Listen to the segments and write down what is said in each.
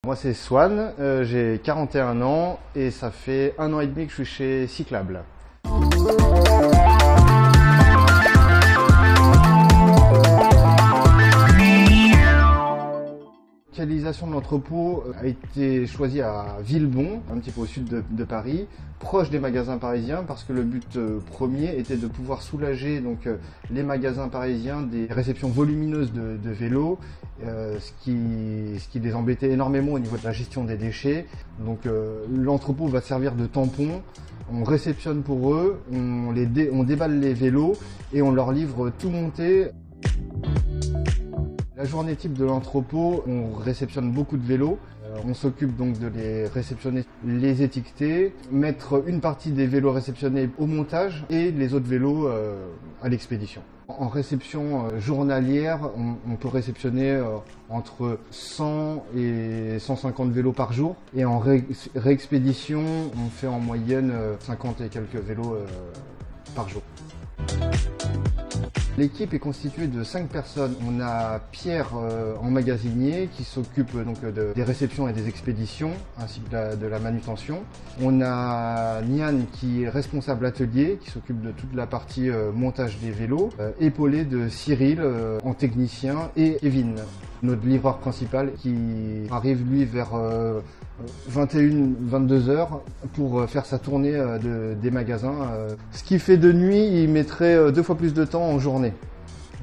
Moi c'est Swan, j'ai 41 ans et ça fait 1 an et demi que je suis chez Cyclable. La localisation de l'entrepôt a été choisie à Villebon, un petit peu au sud de Paris, proche des magasins parisiens, parce que le but premier était de pouvoir soulager les magasins parisiens des réceptions volumineuses de vélos, ce qui les embêtait énormément au niveau de la gestion des déchets. Donc l'entrepôt va servir de tampon. On réceptionne pour eux, on déballe les vélos et on leur livre tout monté. La journée type de l'entrepôt, on réceptionne beaucoup de vélos. On s'occupe donc de les réceptionner, les étiqueter, mettre une partie des vélos réceptionnés au montage et les autres vélos à l'expédition. En réception journalière, on peut réceptionner entre 100 et 150 vélos par jour. Et en réexpédition, on fait en moyenne 50 et quelques vélos par jour. L'équipe est constituée de 5 personnes. On a Pierre emmagasinier qui s'occupe des réceptions et des expéditions ainsi que de la manutention. On a Nian qui est responsable atelier qui s'occupe de toute la partie montage des vélos, épaulé de Cyril en technicien et Kevin, notre livreur principal qui arrive lui vers 21-22 heures pour faire sa tournée des magasins. Ce qu'il fait de nuit, il mettrait 2 fois plus de temps en journée,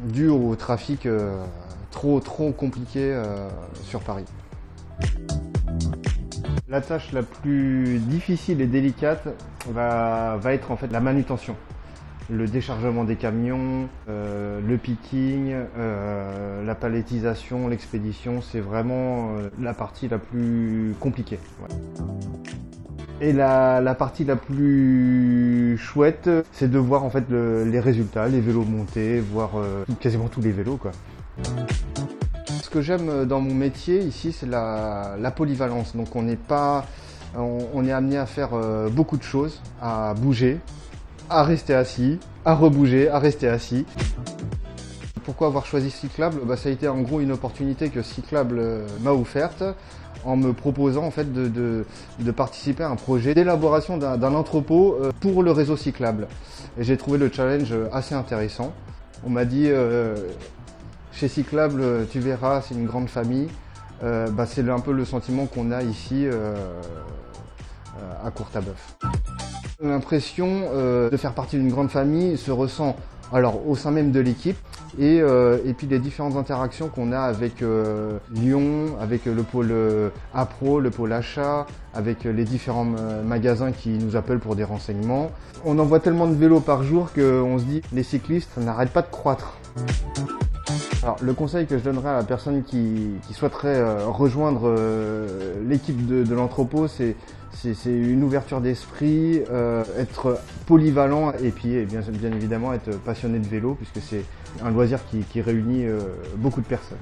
dû au trafic trop compliqué sur Paris. La tâche la plus difficile et délicate va être en fait la manutention. Le déchargement des camions, le picking, la palettisation, l'expédition, c'est vraiment la partie la plus compliquée. Ouais. Et la partie la plus chouette, c'est de voir en fait les résultats, les vélos montés, voir quasiment tous les vélos, quoi. Ce que j'aime dans mon métier ici, c'est la polyvalence. Donc on est amené à faire beaucoup de choses, à bouger, à rester assis, à rebouger, à rester assis. Pourquoi avoir choisi Cyclable ? Ça a été en gros une opportunité que Cyclable m'a offerte en me proposant en fait de participer à un projet d'élaboration d'un entrepôt pour le réseau Cyclable. Et j'ai trouvé le challenge assez intéressant. On m'a dit chez Cyclable, tu verras, c'est une grande famille. C'est un peu le sentiment qu'on a ici à Courtabœuf. L'impression de faire partie d'une grande famille se ressent alors au sein même de l'équipe et puis les différentes interactions qu'on a avec Lyon, avec le pôle Appro, le pôle achat, avec les différents magasins qui nous appellent pour des renseignements. On envoie tellement de vélos par jour qu'on se dit les cyclistes n'arrêtent pas de croître. Alors, le conseil que je donnerais à la personne qui souhaiterait rejoindre l'équipe de l'entrepôt, c'est une ouverture d'esprit, être polyvalent et puis bien évidemment être passionné de vélo puisque c'est un loisir qui réunit beaucoup de personnes.